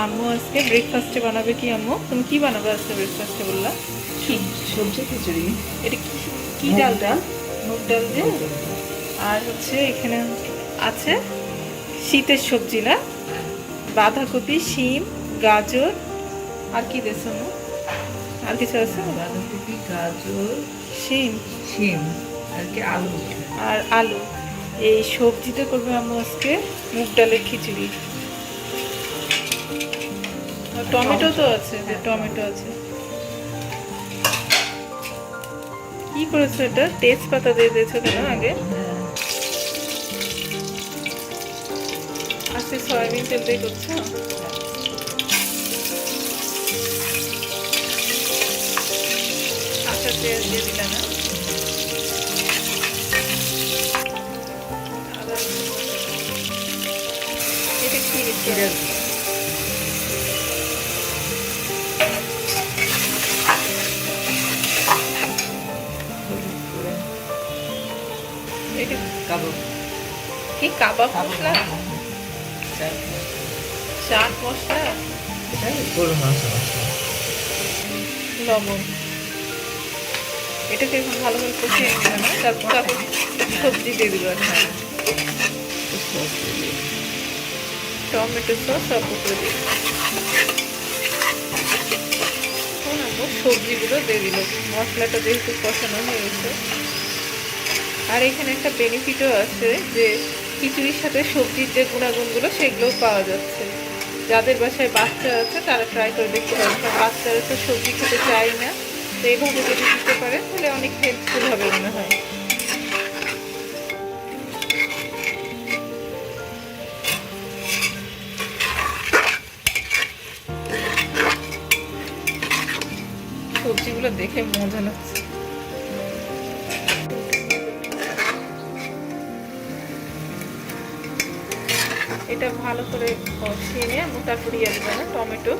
আম্মু আজকে ব্রেকফাস্টে বানাবে কি? আম্মু তুমি কি বানাবে আজকে ব্রেকফাস্টে বললা? কি সবজি খিচুড়ি। এটা কি কি ডাল? ডাল মুগ ডাল দিয়ে। আর হচ্ছে এখানে আছে শীতের সবজি না, বাঁধাকপি, শিম, গাজর, আর কি দিয়েছো আম্মু? আর কিছু আছে? বাঁধাকপি, গাজর, শিম, শিম আর কি আলু। আর আলু। এই সবজিতে করবে আম্মু আজকে মুগ ডালের খিচুড়ি। আর টমেটো তো আছে, যে টমেটো আছে। কি করেছো এটা? তেজপাতা দিয়ে দিয়েছো কেন আগে? আজকে সয়াবিন তেল দিয়ে করছো? কাঁচা পেঁয়াজ দিয়ে দিলে না? এটা কি জিরা এটা কাবাব। কি কাবাব মশলা? চাট চাট মশলা, গরম মশলা, লবণ। এটাকে এখন ভালো করে কষিয়ে নিবে না? তারপর সবজি দিয়ে দিল। হ্যাঁ, টমেটো সস অল্প করে দিল। এখন আমরা সবজিগুলো দিয়ে দিল। মশলাটা যেহেতু কষানো হয়ে গেছে। আর এখানে একটা বেনিফিটও আছে যে খিচুড়ির সাথে সবজির যে গুণাগুণগুলো সেগুলোও পাওয়া যাচ্ছে। যাদের বাসায় বাচ্চা আছে তারা ট্রাই করে দেখতে পারেন, কারণ বাচ্চারা তো সবজি খেতে চায় না। তো এইভাবে যদি দিতে পারেন তাহলে অনেক হেল্পফুল হবে মনে হয়। সবজিগুলো দেখে মজা লাগছে। এটা ভালো করে কষিয়ে নিয়ে আমি তারপর ইয়ে দেবো না, টমেটো।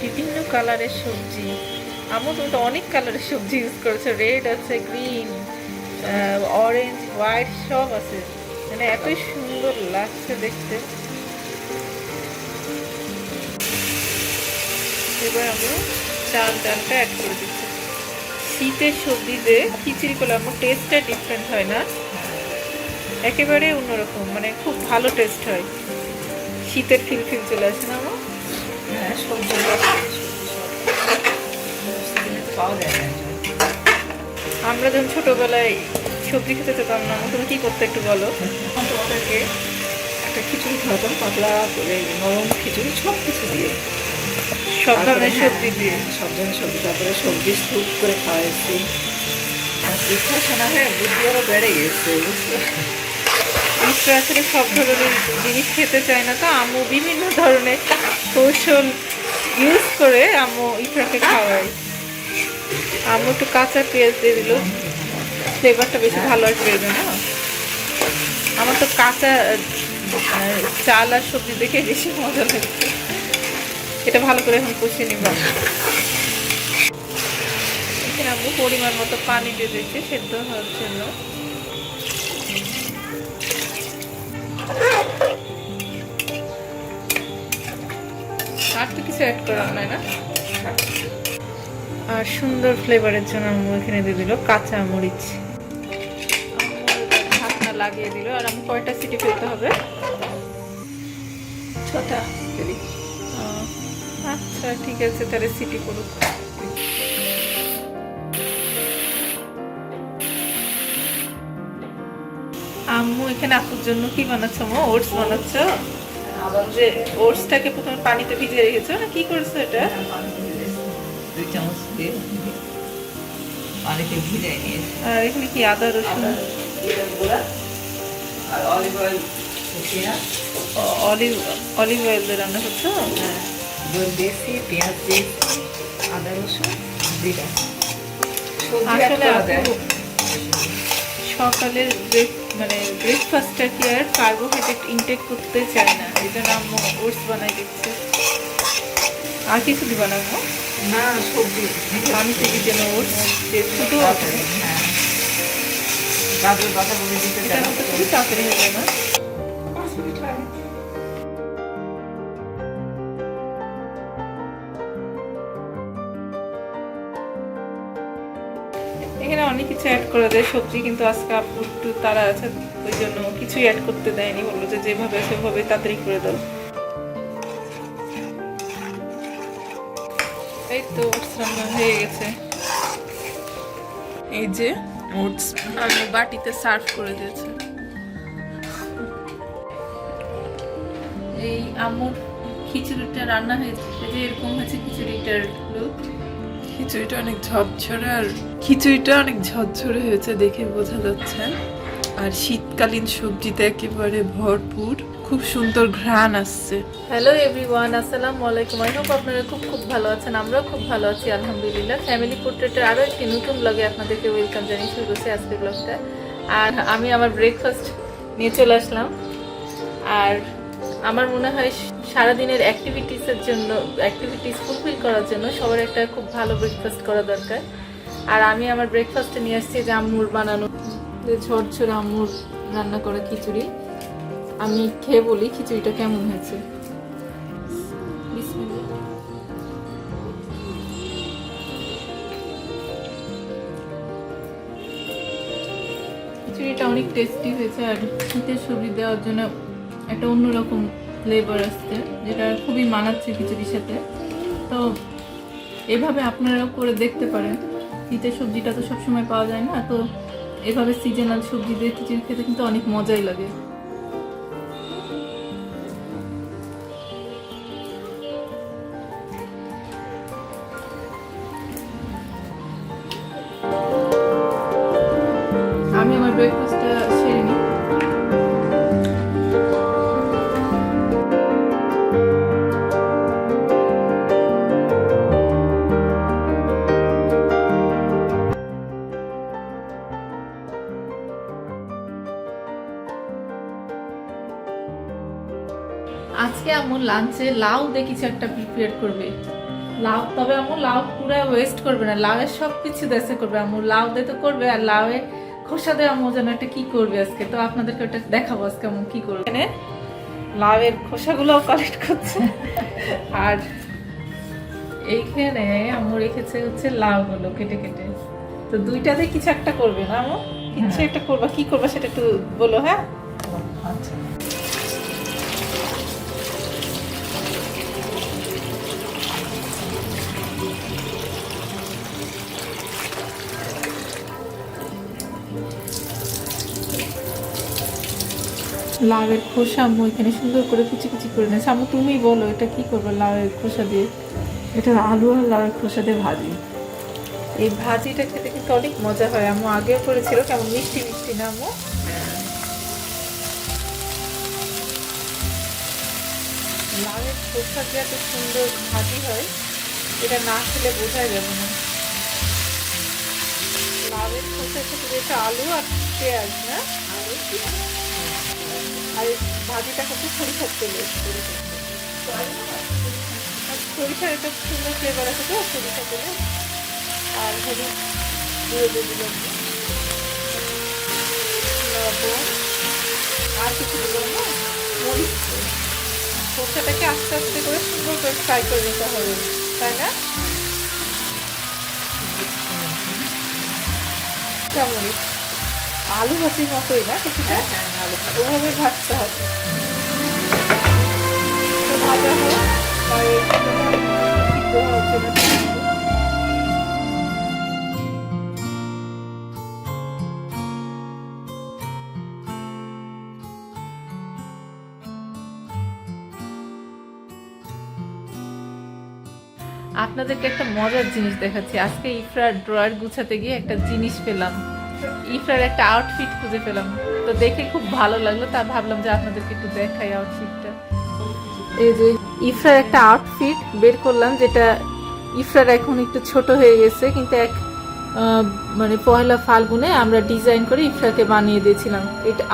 বিভিন্ন কালারের সবজি। আমার তো অনেক কালারের সবজি ইউজ করেছে। রেড আছে, গ্রিন, অরেঞ্জ, হোয়াইট সব আছে। মানে এতই সুন্দর লাগছে দেখতে। এবার আমরা ডালটা অ্যাড করে দিচ্ছি। শীতের সবজিতে খিচুড়ি করলে আমার টেস্টটা ডিফারেন্ট হয় না, একেবারে অন্যরকম, মানে খুব ভালো টেস্ট হয়। শীতের ফিল চলে আসে না আমার? হ্যাঁ, সবজি পাওয়া যায় না। আমরা যখন ছোটবেলায় সবজি খেতে যেতাম না, তুমি কি করতে একটু বলো। তোমাদেরকে একটা খিচুড়ি খাওয়াতাম, পাতলা করে নরম খিচুড়ি, সব কিছু দিয়ে, সব ধরনের সবজি দিয়ে। সব ধরনের সবজি, তারপরে সবজি স্যুপ করে খাওয়াইছি। ইচ্ছা শোনা হয়, বুদ্ধি আরো বেড়ে গেছে, বুঝছো? ইসরা আসলে সব ধরনের জিনিস খেতে চায় না, তো আম্মু বিভিন্ন ধরনের কৌশল ইউজ করে আম্মু ইসরাকে খাওয়ায়। আম্মু একটু কাঁচা পেঁয়াজ দিয়ে দিল, ফ্লেভারটা বেশি ভালো আসবে এই জন্য। আমার তো কাঁচা চাল আর সবজি দেখে বেশি মজা লাগছে। এটা ভালো করে এখন কষিয়ে নিব। এখানে আম্মু পরিমাণ মতো পানি দিয়ে দিয়েছি সেদ্ধ হওয়ার জন্য। আর তো কিছু অ্যাড করার নাই না? আর সুন্দর ফ্লেভারের জন্য আম্মু এখানে দিয়ে দিল কাঁচা মরিচ। ঢাকনা লাগিয়ে দিল। আর আমি কয়টা সিটি ফেলতে হবে? 6টা। আচ্ছা ঠিক আছে, তাহলে সিটি করুক। আম্মু এখানে আপুর জন্য কি বানাচ্ছ? ওটস বানাচ্ছ? যে ওটসটাকে প্রথমে পানিতে ভিজিয়ে রেখেছো না, কি করছো এটা? 2 চামচ দিয়ে পানিতে ভিজিয়ে নিয়েছি। আর এখানে কি আদা রসুন আর অলিভ অয়েল, অলিভ অয়েল দিয়ে রান্না করছো? হ্যাঁ, দই দিয়েছি, পেঁয়াজ দিয়েছি, আদা রসুন, জিরা। আসলে আপু সকালের মানে ব্রেকফাস্টটা কি আর কার্বোহাইড্রেট ইনটেক করতে চায় না, এই জন্য আম্মু ওটস বানাই দিচ্ছে। আর কিছু দিবা না আম্মু? না সবজি আমি থেকে যেন ওটস যে শুধু হ্যাঁ গাজর বাঁধাকপি দিতে এটা চাই তো খুবই তাড়াতাড়ি হয়ে যায় না? এখানে অনেক কিছু অ্যাড করে দেয় সবজি, কিন্তু আজকে আপু একটু তারা আছে, ওই জন্য কিছুই অ্যাড করতে দেয়নি, বললো যে যেভাবে সেভাবে তাড়াতাড়ি করে দাও। এই তো ওটস রান্না হয়ে গেছে। এই যে ওটস আমি বাটিতে সার্ভ করে দিয়েছে। এই আমুর খিচুড়িটা রান্না হয়েছে, এই যে এরকম হয়েছে খিচুড়িটার লুক। খিচুড়িটা অনেক ঝরঝরে, আর খিচুড়িটা অনেক ঝরঝরে হয়েছে দেখে বোঝা যাচ্ছে। আর শীতকালীন সবজিতে একেবারে ভরপুর, খুব সুন্দর ঘ্রাণ আসছে। হ্যালো এভরিওয়ান, আসসালামু আলাইকুম। আই হোপ আপনারা খুব ভালো আছেন, আমরাও খুব ভালো আছি আলহামদুলিল্লাহ। ফ্যামিলি পোর্ট্রেটের আরও একটি নতুন ব্লগে আপনাদেরকে ওয়েলকাম জানিয়ে শুরু করছি আজকের ব্লগটা। আর আমি আমার ব্রেকফাস্ট নিয়ে চলে আসলাম। আর আমার মনে হয় সারাদিনের অ্যাক্টিভিটিস ফুলফিল করার জন্য সবার একটা খুব ভালো ব্রেকফাস্ট করা দরকার। আর আমি আমার ব্রেকফাস্টে নিয়ে আসছি যে আম্মুর বানানো যে ঝরঝরে আম্মুর রান্না করা খিচুড়ি। আমি খেয়ে বলি খিচুড়িটা কেমন হয়েছে। বিসমিল্লাহ। খিচুড়িটা অনেক টেস্টি হয়েছে, আর শীতের সবজি দেওয়ার জন্য একটা অন্যরকম ফ্লেভার আসছে, যেটা খুবই মানাচ্ছে খিচুড়ির সাথে। তো এভাবে আপনারাও করে দেখতে পারেন। শীতের সবজিটা তো সবসময় পাওয়া যায় না, তো এভাবে সিজনাল সবজি দিয়ে খিচুড়ি খেতে কিন্তু অনেক মজাই লাগে। আমি আমার ব্রেকফাস্টটা সেরে নিই। আজকে আম্মু লাঞ্চে লাউ দিয়ে কিছু একটা প্রিপেয়ার করবে। লাউ, তবে আম্মু লাউ পুরো ওয়েস্ট করবে না, লাউয়ের সব কিছু দেশে করবে আম্মু। লাউ দিয়ে তো করবে, আর লাউয়ের খোসা দিয়ে আম্মু যেন একটা কি করবে আজকে, তো আপনাদেরকে ওটা দেখাবো আজকে আম্মু কি করবে। এখানে লাউয়ের খোসাগুলোও কালেক্ট করছে, আর এইখানে আম্মু রেখেছে হচ্ছে লাউগুলো কেটে কেটে। তো দুইটাতে কিছু একটা করবে না আম্মু? কিছু একটা করবা, কি করবা সেটা একটু বলো। হ্যাঁ, আচ্ছা লাউয়ের খোসা আম্মু এখানে সুন্দর করে কুচি কুচি করে নিয়েছে। আম্মু তুমি বলো এটা কি করবে লাউয়ের খোসা দিয়ে? এটা আলু আর লাউয়ের খোসা দিয়ে ভাজি। এই ভাজিটা খেতে কিন্তু অনেক মজা হয়, আম্মু আগেও করেছিল। কেমন মিষ্টি মিষ্টি না আম্মু? লাউয়ের খোসা যে এত সুন্দর ভাজি হয়, এটা না খেলে বোঝাই যাবে না। লাউয়ের খোসার সাথে যেটা আলু আর পেঁয়াজ না, আর ভাজিটা হচ্ছে সরিষার তেলে। সরিষার একটা সুন্দর ফ্লেভার আছে তো সরিষা তেলে। আর হলুদ দিয়ে দিলাম, লবণ, আর কিছু দিলাম না, মরিচ। সরষাটাকে আস্তে আস্তে করে সুন্দর করে ফ্রাই করে নিতে হবে, তাই না? মরিচ আলু ভাজির মতোই না কিছুটা, ওভাবে ভাজতে হবে। তো ভাজা হোক, সিদ্ধ হওয়ার জন্য আপনাদেরকে একটা মজার জিনিস দেখাচ্ছি। আজকে ইফরার ড্রয়ার গুছাতে গিয়ে একটা জিনিস পেলাম, ইফরার একটা আউটফিট খুঁজে পেলাম। তো দেখে খুব ভালো লাগলো, তা ভাবলাম যে আপনাদেরকে একটু দেখাই আউটফিটটা। এই যে ইফরার একটা আউটফিট বের করলাম, যেটা ইফরার এখন একটু ছোট হয়ে গেছে, কিন্তু মানে পয়লা ফাল্গুনে আমরা ডিজাইন করে ইফরাকে বানিয়ে দিয়েছিলাম। এটা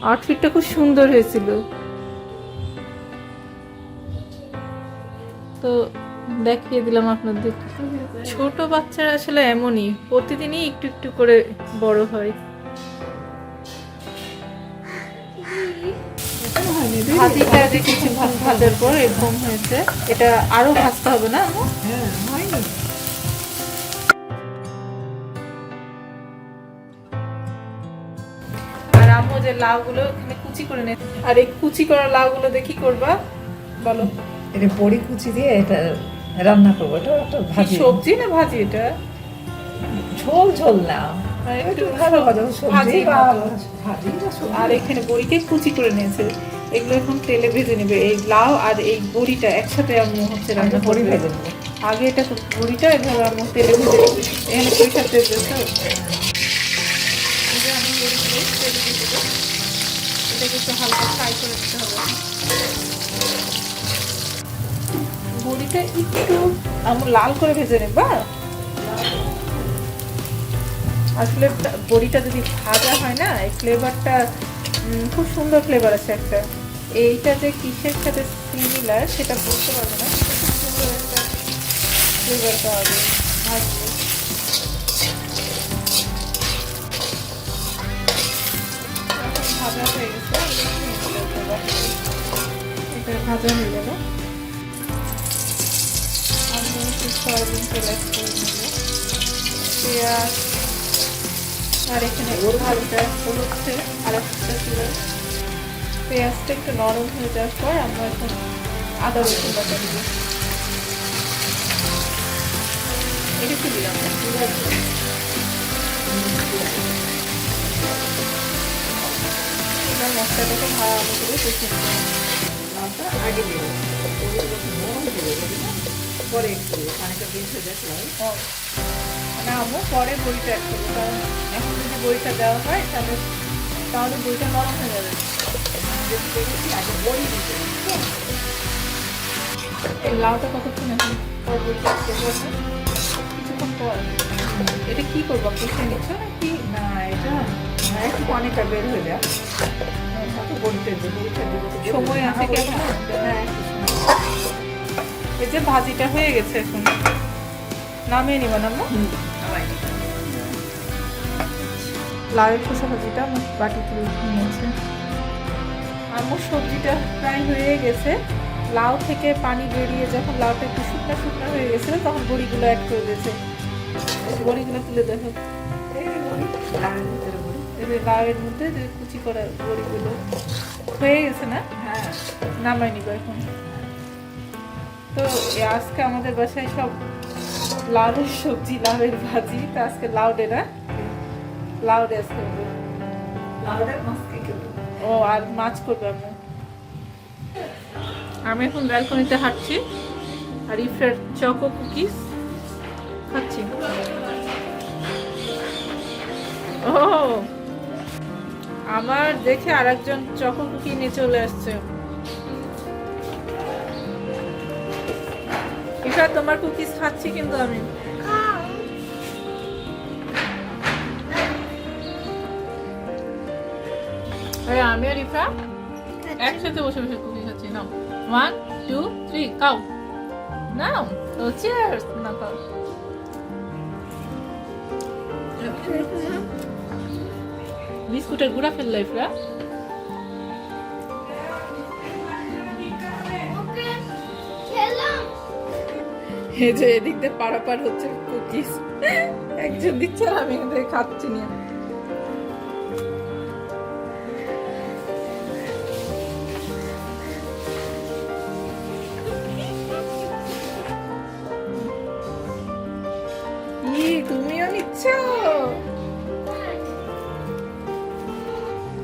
আউটফিটটা খুব সুন্দর হয়েছিল। তো দেখিয়ে দিলাম আপনাদের। ছোট বাচ্চারা আসলে এমনই, প্রতিদিনই একটু একটু করে বড় হয়। ভাজিটা দেখেছি ভাজার পর এরকম হয়েছে, এটা আরো ভাজতে হবে না আম্মু? হ্যাঁ, হয়নি। আর আম্মু যে লাউগুলো এখানে কুচি করে নে, আর এই কুচি করা লাউগুলো দিয়ে কি করবা বলো? এটা বড়ি কুচি দিয়ে এটা রান্না করবো। এটা একটা কি ভাজি, সবজি না ভাজি এটা? ঝোল ঝোল না, আর একটু একটু ভালো ভাজা সবজি ভাজির বা মতো। ভাজি বা সবজি। আর এখানে বড়িকে কুচি করে নিয়েছে, এগুলো এখন তেলে ভেজে নেবে। এই লাউ আর এই বড়িটা একসাথে আম্মু হচ্ছে রান্না আমি বড়ি করবে। ভেজে নেবো। আগে এটা বড়িটা এভাবে আম্মু তেলে ভেজে নেবে। এখানে সরিষার তেল দিয়েছে। এই যে আমি বড়িগুলো তেলে দিয়ে দেবো। এটাকে একটু হালকা ফ্রাই করে নিতে হবে। বড়িটা একটু আম্মু লাল করে ভেজে নেবা। আসলে বড়িটা যদি ভাজা হয় না, এই ফ্লেভারটা খুব সুন্দর ফ্লেভার আছে একটা। এইটা যে কিসের সাথে সিমিলার সেটা বলতে পারবো না, কিন্তু খুব সুন্দর একটা ফ্লেভার পাওয়া যায় ভাজলে। এখন ভাজা হয়ে গেছে, এটা ভাজা হয়ে গেল। আমি একটু সয়াবিন তেল অ্যাড করে নেব, পেঁয়াজ, আর এখানে হালকা হচ্ছে আর একটা ছিল। পেঁয়াজটা একটু নরম হয়ে যাওয়ার পর আমরা এখন আদা রসুন বাটা দিব। এটা কি দিলাম? এবার মশলাটাকে ভালো করে কষিয়ে নিলাম। লাউটা আগে দেবো, ওগুলো যখন নরম হয়ে যাবে না, পরে একটু পানিটা বের হয়ে যাবে। না আম্মু পরে বড়িটা অ্যাড করবো, কারণ এখন যদি বড়িটা দেওয়া হয় তাহলে তাহলে বড়িটা নরম হয়ে যাবে। যেহেতু দেখেছি আগে বড়ি দিতে হবে। এই লাউটা কতক্ষণ এখন পর বড়িটা দেবো এখন? কিছুক্ষণ পর। এটা কি করবো, কষিয়ে নিচ্ছ নাকি? না, এটা একটু পানিটা বের হয়ে যায়, তারপর বড়িটা দেবো। বড়িটা দেবো তো সময় আছে কি এখন? হ্যাঁ, একটু সময়। এই যে ভাজিটা হয়ে গেছে, এখন নামিয়ে নিব না আম্মু? নামাই। লাউয়ের খোসা ভাজিটা আমার বাটিতে নিয়েছে। আম্মু সবজিটা প্রায় হয়ে গেছে। লাউ থেকে পানি বেরিয়ে যখন লাউটা একটু শুকনো শুকনো হয়ে গেছে, তখন বড়িগুলো অ্যাড করে দিয়েছে। বড়িগুলো তুলে দেখো, এই বড়ি, লাউয়ের ভিতরে বড়ি। এই যে লাউয়ের মধ্যে যে কুচি করা বড়িগুলো হয়ে গেছে না? হ্যাঁ, নামাই নিব এখন। তো আজকে আমাদের বাসায় সব লাউয়ের সবজি, লাউয়ের ভাজি। তো আজকে লাউডে না, লাউডে আজকে হবে। লাউটা মাছ খেতে হবে। ও আর মাছ করবে আম্মু। আমি এখন ব্যালকনিতে হাঁটছি আর ইফরার চকো কুকিজ খাচ্ছি। ও আমার দেখে আরেকজন চকো কুকি নিয়ে চলে আসছে। ইফরা তোমার কুকিজ খাচ্ছি কিন্তু আমি। আমি আর ইফরা একসাথে বসে বসে কুকি খাচ্ছি। নাও 1 2 3 খাও, নাও। তো চিয়ার্স না খাও। বিস্কুটের গুঁড়া ফেললো ইফরা। এই যে এদিক দিয়ে পারাপার হচ্ছে কুকিজ, একজন দিচ্ছে আর আমি এখান থেকে খাচ্ছি নিয়ে। তুমিও নিচ্ছ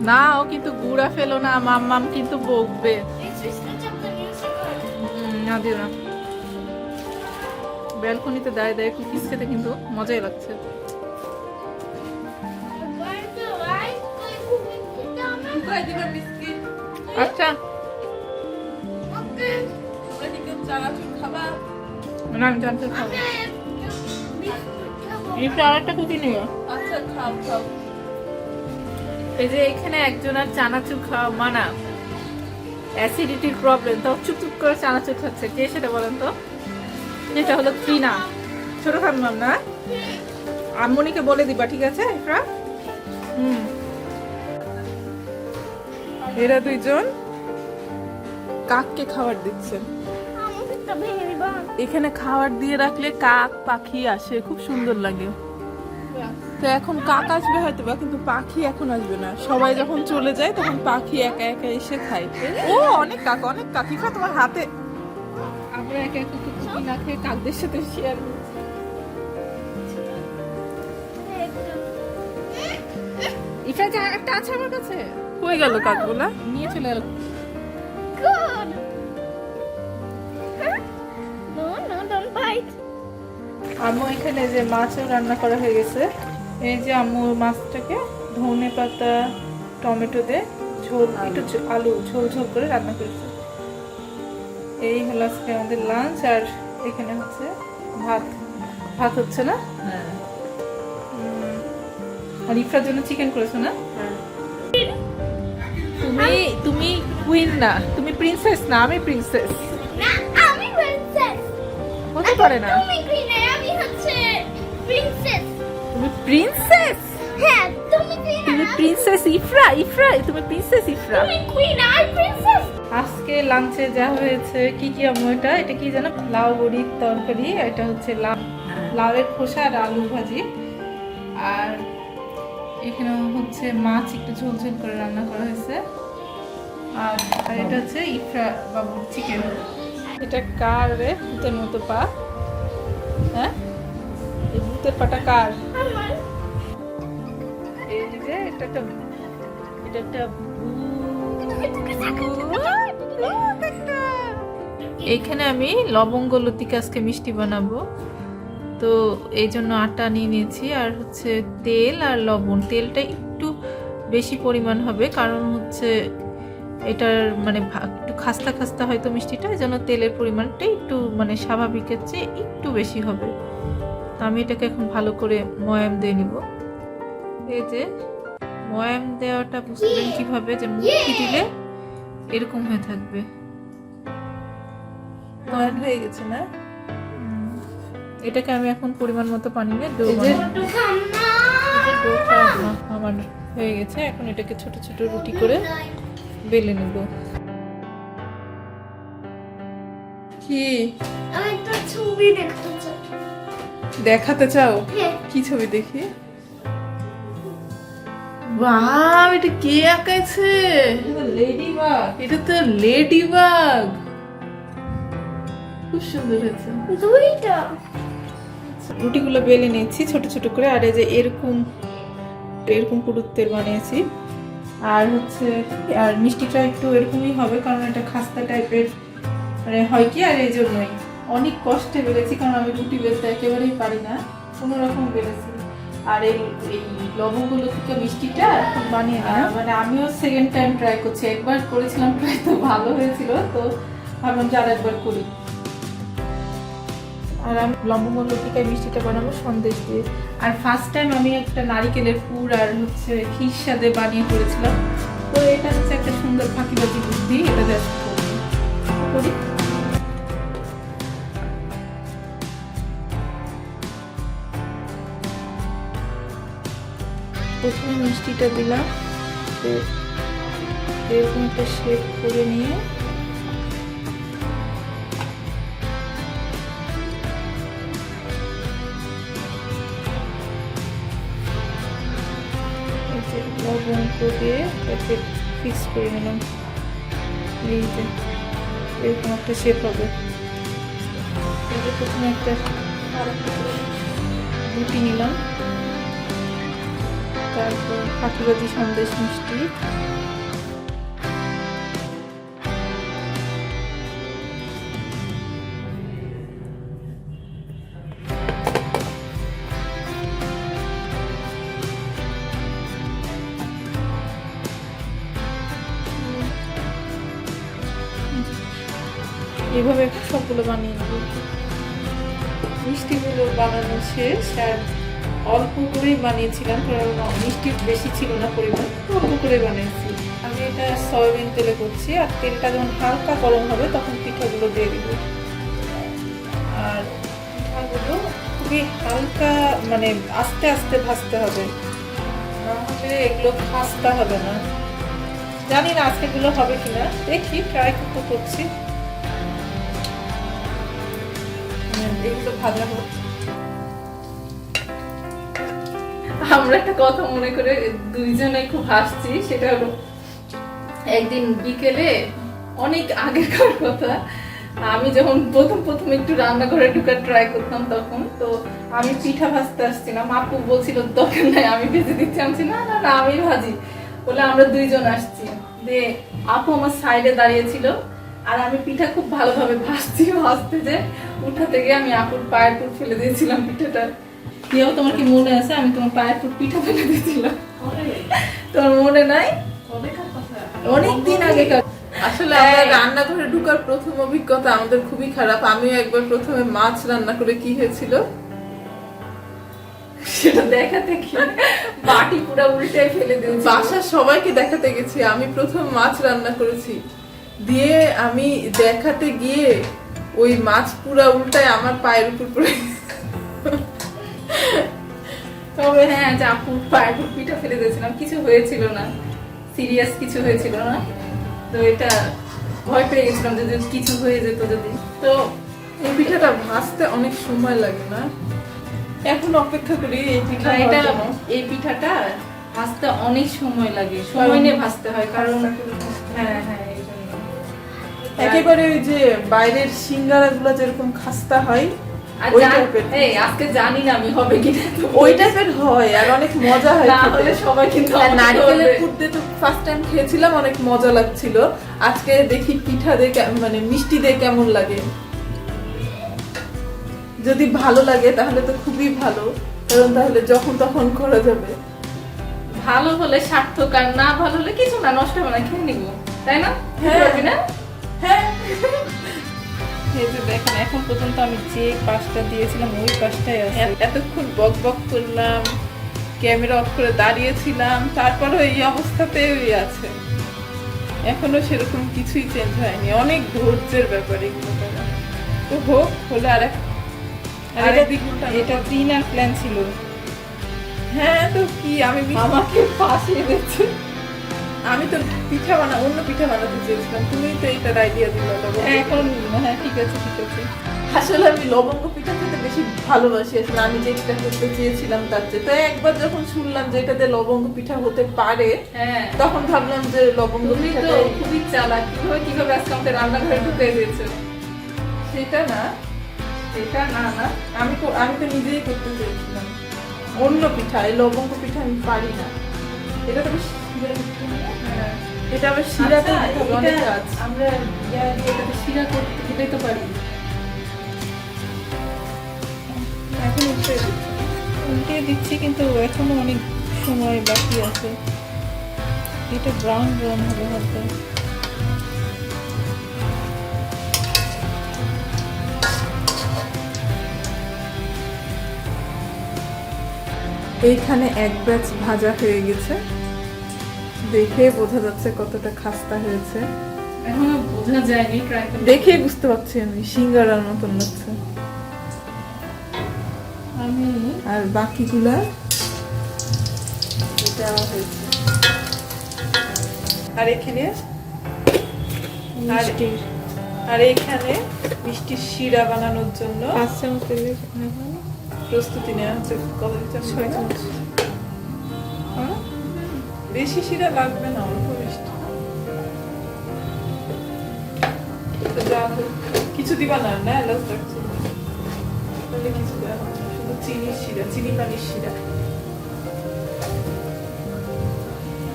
না? ও কিন্তু গুড়া ফেলো না, মাম্মাম কিন্তু বকবে। না দিও না। ব্যালকনিতে দাঁড়িয়ে দাঁড়িয়ে কুকিজ খেতে কিন্তু মজাই লাগছে। আচ্ছা না, আমি জানতে খাবো। আরেকটা কুকি নিও। আচ্ছা খাও খাও। এই যে এখানে একজন আর চানাচুর খাওয়া মানা, অ্যাসিডিটির প্রবলেম, তো চুপ করে চানাচুর খাচ্ছে। কে সেটা বলেন তো? এটা হলো ট্রিনা, ছোট খাম্মাম না? আম্মনিকে বলে দিবা, ঠিক আছে ইফরা? এরা দুইজন কাককে খাবার দিচ্ছেন। এখানে খাবার দিয়ে রাখলে কাক পাখি আসে, খুব সুন্দর লাগে। তো এখন কাক আসবে হয়তো বা, কিন্তু পাখি এখন আসবে না। সবাই যখন চলে যায় তখন পাখি একা একা এসে খায়। ও অনেক কাক, অনেক কাক। ইফরা তোমার হাতে। আমরা একা একা কিছু না খেয়ে কাকদের সাথে শেয়ার করছি। ইফরা যা একটা আছে আমার কাছে, হয়ে গেল কাকগুলা নিয়ে চলে গেল। Good. No, don't bite. আম্মু এখানে যে মাছও রান্না করা হয়ে গেছে। এই যে আম্মু মাছটাকে ধনে পাতা টমেটো দিয়ে ঝোল, একটু আলু ঝোল ঝোল করে রান্না করেছে। এই হলো আজকে আমাদের লাঞ্চ। আর এখানে হচ্ছে ভাত, ভাত হচ্ছে না। হ্যাঁ আর ইফরার জন্য চিকেন করেছো না? তুমি তুমি কুইন না, তুমি প্রিন্সেস না। আমি প্রিন্সেস না, আমি princess. হতে পারে না। তুমি queen আর আমি হচ্ছে princess. তুমি প্রিন্সেস, হ্যাঁ, তুমি queen আর তুমি আমি- প্রিন্সেস ইফরা। ইফরা তুমি প্রিন্সেস ইফরা। তুমি queen আর princess. আজকে লাঞ্চে যা হয়েছে কি কি আম্মু, এটা কি জানো? লাউ বড়ির তরকারি, এটা হচ্ছে লাউয়ের খোসা আর আলু ভাজি। আর এখানে হচ্ছে মাছ একটু ঝোল ঝোল করে রান্না করা হয়েছে। আর আর এটা হচ্ছে ইফরা বাবুর চিকেন। এটা কার রে? ভূতের মতো পা। হ্যাঁ, এই ভূতের পাটা কার? আমার এই যে এটা একটা এইখানে আমি লবঙ্গ লতিকা আজকে মিষ্টি বানাবো, তো এই জন্য আটা নিয়ে নিয়েছি। আর হচ্ছে তেল আর লবণ। তেলটা একটু বেশি পরিমাণ হবে, কারণ হচ্ছে এটার মানে একটু খাস্তা খাস্তা হয়তো মিষ্টিটা, এই জন্য তেলের পরিমাণটা একটু মানে স্বাভাবিকের চেয়ে একটু বেশি হবে। তো আমি এটাকে এখন ভালো করে ময়াম দিয়ে নিব। এই যে ময়াম দেওয়াটা বুঝবেন কিভাবে, যে মুখে দিলে এরকম হয়ে থাকবে। ময়াম হয়ে গেছে না? এটাকে আমি এখন পরিমাণ মতো পানি দিয়ে ডো বানাবো। ডোটা আমার হয়ে গেছে। এখন এটাকে ছোট ছোট রুটি করে বেলে নেব। কি আমি একটা ছবি দেখতে চাই। দেখাতে চাও? হ্যাঁ, কি ছবি দেখি? বাহ, এটা কে আঁকাইছে? Lady bug. এটা তো লেডি বাগ, খুব সুন্দর হয়েছে। দুইটা। রুটিগুলো বেলে নিয়েছি ছোট ছোট করে। আর এই যে এরকম এরকম পুরুত্বের বানিয়েছি। আর হচ্ছে আর মিষ্টিটা একটু এরকমই হবে, কারণ এটা খাস্তা টাইপের মানে হয় কি। আর এই জন্যই অনেক কষ্টে বেলেছি, কারণ আমি রুটি বেলতে একেবারেই পারি না, কোনো রকম বেলেছি। আর এই লবঙ্গ লতিকা মিষ্টিটা এখন বানিয়ে নিলাম। মানে আমিও সেকেন্ড টাইম ট্রাই করছি। একবার করেছিলাম ট্রাই, তো ভালো হয়েছিল, তো ভাবলাম যে আর একবার করি। আর আমি লবঙ্গ লতিকায় মিষ্টিটা বানাবো সন্দেশ দিয়ে। আর ফার্স্ট টাইম আমি একটা নারিকেলের পুর আর হচ্ছে ক্ষীর সাথে বানিয়ে করেছিলাম। তো এটা হচ্ছে একটা সুন্দর ফাঁকিবাজি বুদ্ধি, এটা দেখো করি। প্রথমে মিষ্টিটা দিলাম, তো এরকম একটা শেপ করে নিয়ে লবঙ্গ দিয়ে এটাকে ফিক্স করে নিলাম। এই যে এরকম একটা শেপ হবে। প্রথমে একটা রুটি নিলাম, তারপর ফাঁকিবাজি সন্দেশ মিষ্টি, এইভাবে সবগুলো বানিয়ে নেব। মিষ্টিগুলো বানানো শেষ। আর অল্প করেই বানিয়েছিলাম, কারণ মিষ্টি বেশি ছিল না পরিমাণ, অল্প করে বানিয়েছি। আর আমি এটা সয়াবিন তেলে করছি, আর তেলটা যখন হালকা গরম হবে তখন পিঠাগুলো দিয়ে দিব। আর পিঠাগুলো খুবই হালকা মানে আস্তে আস্তে ভাজতে হবে, নাহলে এগুলো খাস্তা হবে না। জানি না আজকে এগুলো হবে কিনা, দেখি ট্রাই করছি। এগুলো ভাজা হোক। আমরা একটা কথা মনে করে দুইজনে খুব হাসছি, সেটা হলো একদিন বিকেলে অনেক আগেকার কথা, আমি যখন প্রথম একটু রান্নাঘরে ঢুকার ট্রাই করতাম, তখন তো আমি পিঠা ভাজতে আসছিলাম। আপু বলছিল দরকার নাই আমি ভেজে দিচ্ছি, আমি না না না আমি ভাজি বলে আমরা দুইজন আসছি। দিয়ে আপু আমার সাইডে দাঁড়িয়েছিল, আর আমি পিঠা খুব ভালোভাবে ভাজতে যে উঠা থেকে আমি আপুর পায়ের পুর ফেলে দিয়েছিলাম পিঠাটা। কেউ তোমার কি মনে আছে আমি তোমার পায়ের পুর পিঠা ফেলে দিয়েছিলাম? তোমার মনে নাই? অনেকদিন আগেকার। আসলে আমরা রান্নাঘরে ঢোকার প্রথম অভিজ্ঞতা আমাদের খুবই খারাপ। আমিও একবার প্রথমে মাছ রান্না করে কি হয়েছিল সেটা দেখাতে গিয়ে বাটি পুরো উল্টে ফেলে দিয়েছি। বাসার সবাইকে দেখাতে গেছি আমি প্রথম মাছ রান্না করেছি, দিয়ে আমি দেখাতে গিয়ে ওই মাছ পুরা উল্টায় আমার পায়ের উপর পড়ে তবে হ্যাঁ, যে আপুর পায়ের উপর পিঠা ফেলে দিয়েছিলাম, কিছু হয়েছিল না, সিরিয়াস কিছু হয়েছিল না। তো এটা ভয় পেয়ে গেছিলাম যে যদি কিছু হয়ে যেত যদি। তো এই পিঠাটা ভাজতে অনেক সময় লাগে না? এখন অপেক্ষা করি এই পিঠা এটা এই পিঠাটা ভাজতে অনেক সময় লাগে, সময় নিয়ে ভাজতে হয়, কারণ হ্যাঁ হ্যাঁ এই জন্য। একেবারে ওই যে বাইরের সিঙ্গারা গুলা যেরকম খাস্তা হয় আর ওই টাইপের। এই আজকে জানি না আমি হবে কিনা, ওই টাইপের হয় আর অনেক মজা হয় না খেতে। হলে সবাই কিন্তু আর আমাকে নারকেলের বলবে। পুর দিয়ে তো ফার্স্ট টাইম খেয়েছিলাম, অনেক মজা লাগছিল। আজকে দেখি পিঠা দিয়ে মানে মিষ্টি দিয়ে কেমন লাগে। যদি ভালো লাগে তাহলে তো খুবই ভালো, কারণ তাহলে যখন তখন করা যাবে। ভালো হলে সার্থক, আর না ভালো হলে কিছু না, নষ্ট হবে না, খেয়ে নিবো, তাই না? হ্যাঁ। পারবি না? হ্যাঁ, এই যে দেখেন এখন পর্যন্ত আমি যে পাশটা দিয়েছিলাম ওই পাশটাই আছে। এতক্ষণ বক বক করলাম, ক্যামেরা অফ করে দাঁড়িয়েছিলাম, তারপরে এই অবস্থাতেই আছে। এখনো সেরকম কিছুই চেঞ্জ হয়নি। অনেক ধৈর্যের ব্যাপার এগুলো করা। তো হোক, হলে আর এটা এটা দিনার প্ল্যান ছিল। হ্যাঁ, তো কি আমি আমাকে ফাঁসিয়ে দিচ্ছে। আমি তো পিঠা অন্য পিঠা বানাতে চেয়েছিলাম, তুমি তো এইটার আইডিয়া দিলে। এখন হ্যাঁ ঠিক আছে ঠিক আছে। আসলে আমি লবঙ্গ পিঠা খেতে বেশি ভালোবাসি, আসলে আমি যেটা করতে চেয়েছিলাম তার চেয়ে। তো একবার যখন শুনলাম যে এটাতে লবঙ্গ পিঠা হতে পারে, হ্যাঁ তখন ভাবলাম যে লবঙ্গ তুমি তো পিঠাটাই। খুবই চালাক, কিভাবে আজকে আমাকে রান্নাঘরে ঢুকিয়ে দিয়েছো? সেটা না, এটা না না আমি তো নিজেই করতে চেয়েছিলাম অন্য পিঠা। এই লবঙ্গ পিঠা আমি পারি না। এটা তো বেশ হ্যাঁ। এটা আবার শিরাতে আচ্ছা, দিতে হবে, অনেক এটা কাজ। আমরা এটাতে শিরা করতে দিতে তো পারি। এখন উল্টে দিচ্ছি কিন্তু এখনো অনেক সময় বাকি আছে। এটা ব্রাউন ব্রাউন হবে হয়তো। এইখানে এক ব্যাচ ভাজা হয়ে গেছে, দেখে বোঝা যাচ্ছে কতটা খাস্তা হয়েছে। এখনো বোঝা যায়নি, ট্রাই করে দেখে বুঝতে পারছি আমি সিঙ্গারার মতন লাগছে। আমি আর বাকিগুলা এটা হয়েছে। আর এখানে মিষ্টির আর এখানে মিষ্টির শিরা বানানোর জন্য 5 চামচ তেলে প্রস্তুতি নেওয়া হচ্ছে। কত চামচ? 6 চামচ। হ্যাঁ? বেশি শিরা লাগবে না, অল্প মিষ্টি। তো যা হোক, কিছু দিবা না, না এলাচ রাখছি না, তাহলে কিছু দেওয়া হবে না, শুধু চিনির শিরা, চিনি পানির শিরা।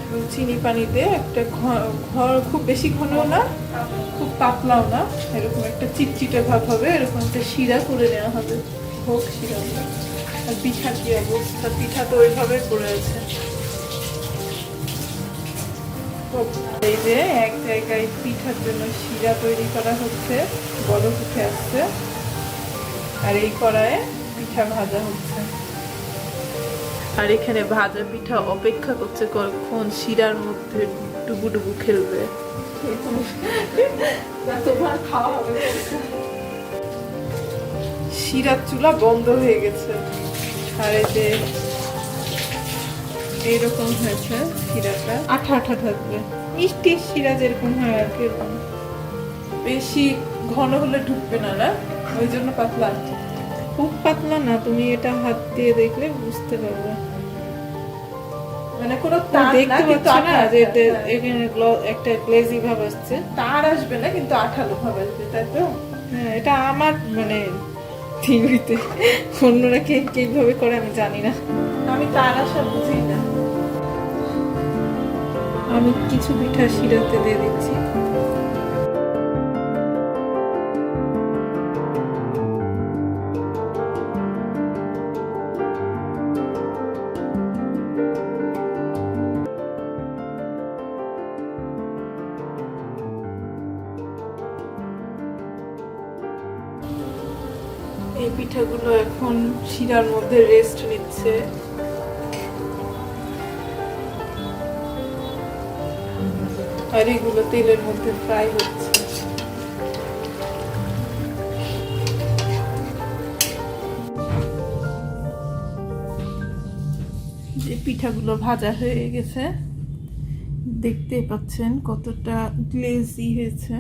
শুধু চিনি পানি দিয়ে একটা ঘর, খুব বেশি ঘনও না খুব পাতলাও না, এরকম একটা চিটচিটে ভাব হবে, এরকম একটা শিরা করে নেওয়া হবে। হোক শিরা। আর পিঠা কি অবস্থা? পিঠা তো ওইভাবে পড়ে আছে। এই যে এক জায়গায় পিঠার জন্য শিরা তৈরি করা হচ্ছে, বরফ উঠে আসছে, আর এই কড়াইয়ে পিঠা ভাজা হচ্ছে। আর এখানে ভাজা পিঠা অপেক্ষা করছে কখন শিরার মধ্যে ডুবু খেলবে। না, তোমার খাওয়া হবে বলছে। শিরার চুলা বন্ধ হয়ে গেছে, আর এই যে এইরকম হয়েছে শিরাটা, আঠা আঠা থাকবে, মিষ্টি শিরা যেরকম হয় আর কি এরকম। বেশি ঘন হলে ঢুকবে না, না ওই জন্য পাতলা। খুব পাতলা না, তুমি এটা হাত দিয়ে দেখলে বুঝতে পারবে। মানে কোনো তার না, দেখতে কিন্তু পাচ্ছ না যে হ্যাঁ। এখানে একটা গ্লেজি ভাব আসছে। তার আসবে না, কিন্তু আঠালো ভাব আসবে, তাই তো? হ্যাঁ, এটা আমার মানে থিওরিতে, অন্যরা কিভাবে করে আমি জানি না। আমি তার আসা বুঝি না। আমি কিছু পিঠা শিরাতে দিয়ে দিচ্ছি। এই পিঠাগুলো এখন শিরার মধ্যে রেস্ট নিচ্ছে। আর এগুলো তেলের মধ্যে ফ্রাই হচ্ছে। যে পিঠাগুলো ভাজা হয়ে গেছে, দেখতে পাচ্ছেন কতটা গ্লেজি হয়েছে।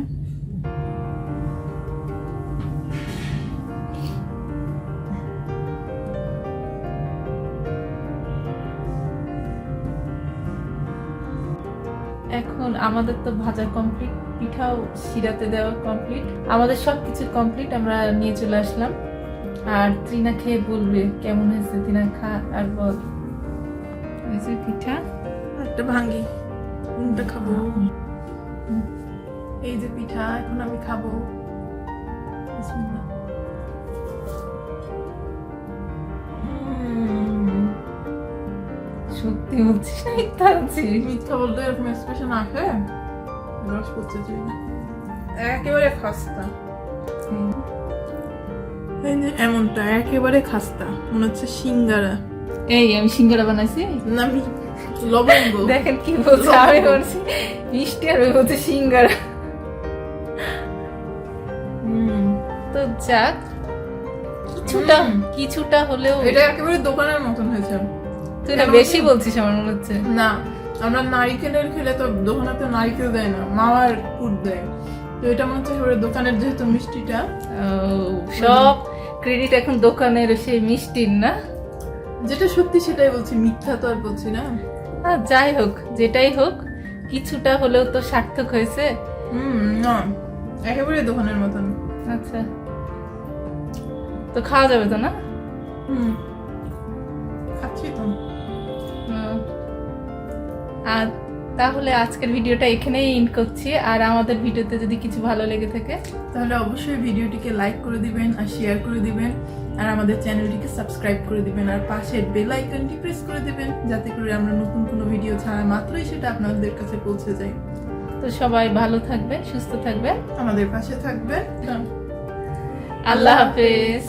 এখন আমাদের তো ভাজা কমপ্লিট, পিঠাও শিরাতে দেওয়া কমপ্লিট, আমাদের সবকিছু কমপ্লিট। আমরা নিয়ে চলে আসলাম, আর ত্রিনা খেয়ে বলবে কেমন হয়েছে। ত্রিনা খা আর বল। এই যে পিঠা, একটা ভাঙ্গি, কোনটা খাবো? এই যে পিঠা, এখন আমি খাবো। বিসমিল্লাহ। সত্যি বলছিস না মিথ্যা বলছিস? মিথ্যা বলতে এরকম এক্সপ্রেশন আসে? রস পড়তে চাই না, একেবারে খাস্তা। এই যে এমনটা একেবারে খাস্তা, মনে হচ্ছে সিঙ্গারা। এই আমি সিঙ্গারা বানাইছি। না, আমি লবঙ্গ। দেখেন কি বলছে, আমি বলছি মিষ্টি আর ওই বলছে সিঙ্গারা। তো যাক, কিছুটা হলেও এটা একেবারে দোকানের মতন হয়েছে। তুই না বেশি বলছিস আমার মনে হচ্ছে। না, আমরা নারিকেলের খেলে তো দোকানে তো নারিকেল দেয় না, মাওয়ার কুট দেয়। তো এটা মনে হচ্ছে একেবারে দোকানের, যেহেতু মিষ্টিটা। সব ক্রেডিট এখন দোকানের সেই মিষ্টির না? যেটা সত্যি সেটাই বলছি, মিথ্যা তো আর বলছি না। যাই হোক, যেটাই হোক, কিছুটা হলেও তো সার্থক হয়েছে। না, একেবারে দোকানের মতন। আচ্ছা, তো খাওয়া যাবে তো না? খাচ্ছি তো। আর তাহলে আজকের ভিডিওটা এখানেই এন্ড করছি। আর আমাদের ভিডিওতে যদি কিছু ভালো লেগে থাকে তাহলে অবশ্যই ভিডিওটিকে লাইক করে দিবেন আর শেয়ার করে দিবেন, আর আমাদের চ্যানেলটিকে সাবস্ক্রাইব করে দিবেন, আর পাশের বেল আইকনটি প্রেস করে দিবেন, যাতে করে আমরা নতুন কোনো ভিডিও ছাড়া মাত্রই সেটা আপনাদের কাছে পৌঁছে যায়। তো সবাই ভালো থাকবে, সুস্থ থাকবে, আমাদের পাশে থাকবেন। আল্লাহ হাফেজ।